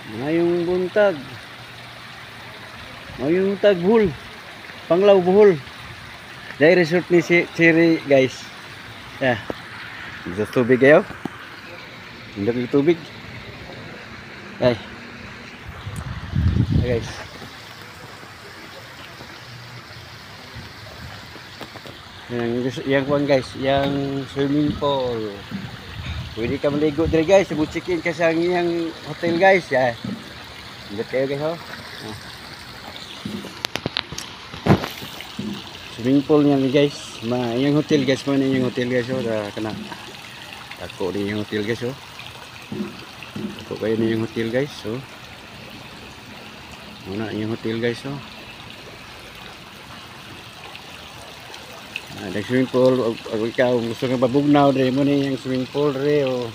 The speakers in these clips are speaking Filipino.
Ngayong buntag. Ngayong taghul. Panglaw buhol. Dahil resort ni Siri guys. Yeah. Dito tubig kayo. Hindi tubig. Ay. Hey guys. Yang kuan guys, yang swimming pool. Pwede ka maligo diri guys, buchikin ka sa yang hotel guys. Ya. Ingat kayo guys oh. Swimming pool niya guys. Yang hotel guys, mana yang hotel guys oh, dah kena. Ako ni yang hotel guys oh. Ako kayo ni yang hotel guys oh. Mana yang hotel guys oh. Ada swimming pool, ikaw gusto nga babugnaw dre mo ni yang swimming pool dre o.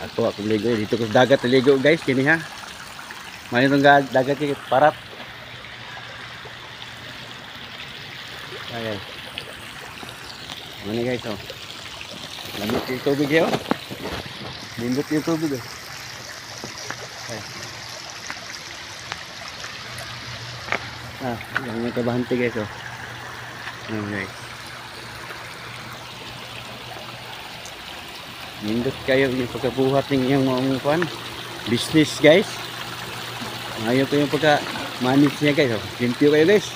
Ako ligo dito ko sa dagat ligo guys kini ha. Mali tong dagat kay parat. Ay. Mani guys oh. Lamig yung tubig yo. Lindot yung tubig oh. Ay. Yang kabahante guys oh. Guys. Nindot kayo yung pagkabuhat ng iyong mga kuan business guys. Ayaw ko yung pagka manage niya guys. Limpyo kayo guys.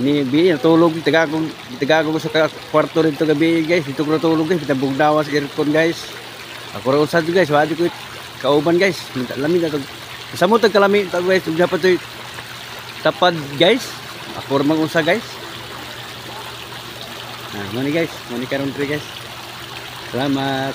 Ini biya tulog tagago sa kwarto dito gabi guys. Dito ko tulog guys. Bitabugnawa sa aircon guys. Ako ra usad guys. Wadi ko kauban guys. Minta lami na to. Sa mo tag kalami tag guys. Dapat to tapad guys. Ako ra mag-usa guys. Nah, mani guys, mani karon guys. Selamat.